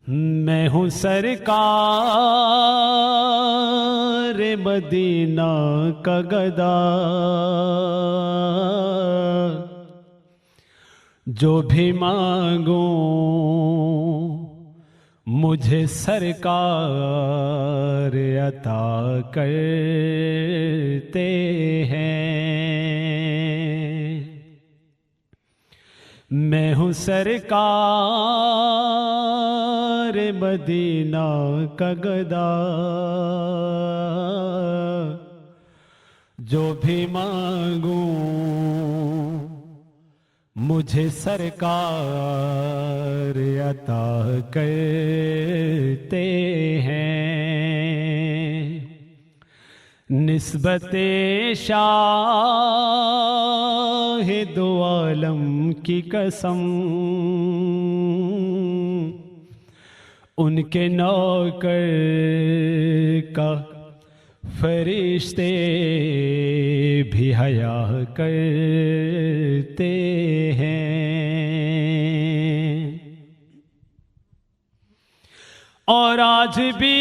میں ہوں سرکار مدینہ کا گدا، جو بھی مانگوں مجھے سرکار عطا کرتے ہیں۔ میں ہوں سرکار مدینہ کا گدا، جو بھی مانگوں مجھے سرکار عطا کرتے ہیں۔ نسبت شاہ دو عالم کی قسم، ان کے نوکر کا فرشتے بھی حیا کرتے ہیں۔ اور آج بھی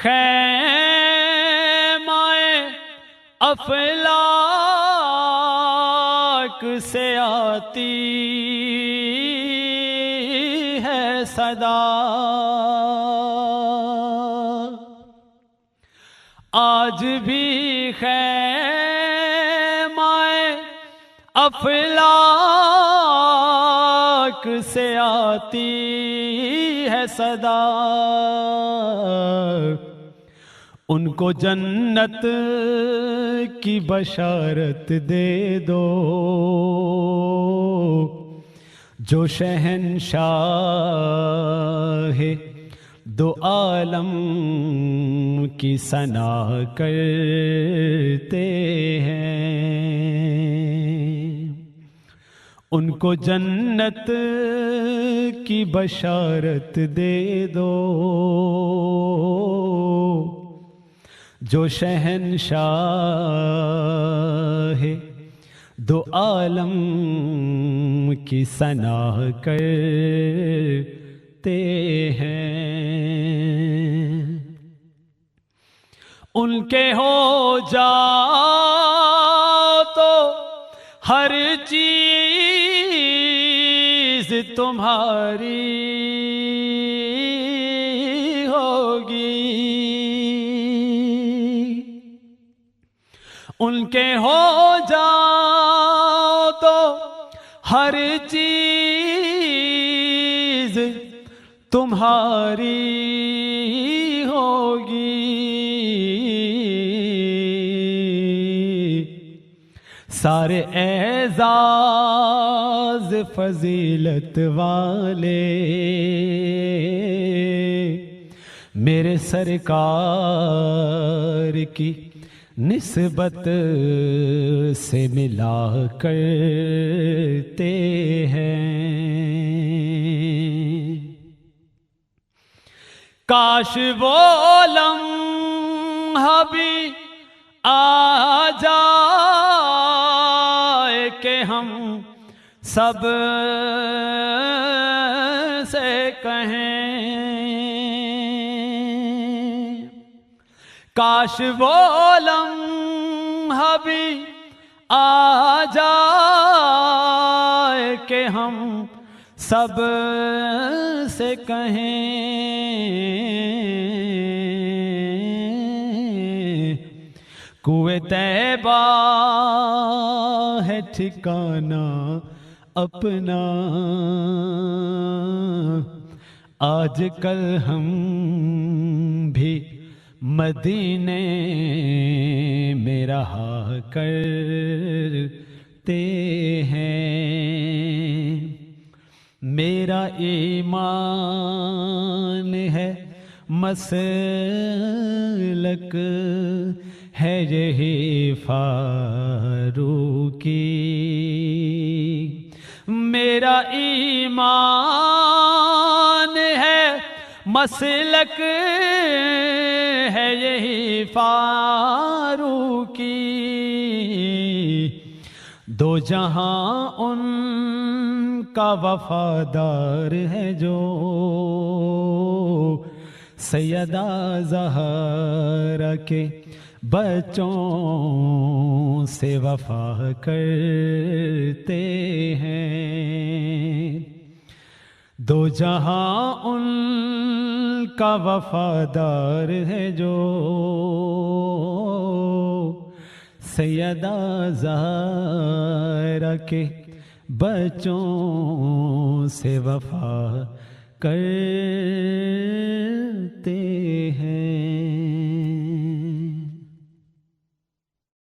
خیمہ افلاک سے آتی ہے صدا، آج بھی خیمہ افلاک سے آتی ہے صدا، ان کو جنت کی بشارت دے دو، جو شہنشاہ دو عالم کی ثنا کرتے ہیں۔ ان کو جنت کی بشارت دے دو، جو شہنشاہ دو عالم کی ثنا کرتے ہیں۔ ان کے ہو جاؤ تو ہر چیز تمہاری ہوگی، ان کے ہو جاؤ تو ہر چیز تمہاری ہوگی، سارے اعزاز فضیلت والے میرے سرکار کی نسبت سے ملا کرتے ہیں۔ کاش وہ لمحہ بھی آ جائے کہ ہم سب سے کہیں، کاش وہ لمحہ بھی آ جائے کہ ہم سب سے کہیں، کوئے طیبہ ہے ٹھکانہ اپنا، آج کل ہم بھی مدینے میں رہا کرتے ہیں۔ میرا ایمان ہے مسلک ہے یہی فاروقی، میرا ایمان ہے مسلک ہے یہی فاروقی، دو جہاں ان کا وفادار ہے جو سیدہ زہرا کے بچوں سے وفا کرتے ہیں، دو جہاں ان کا وفادار ہے جو سیدہ زہرا کے بچوں سے وفا کرتے ہیں۔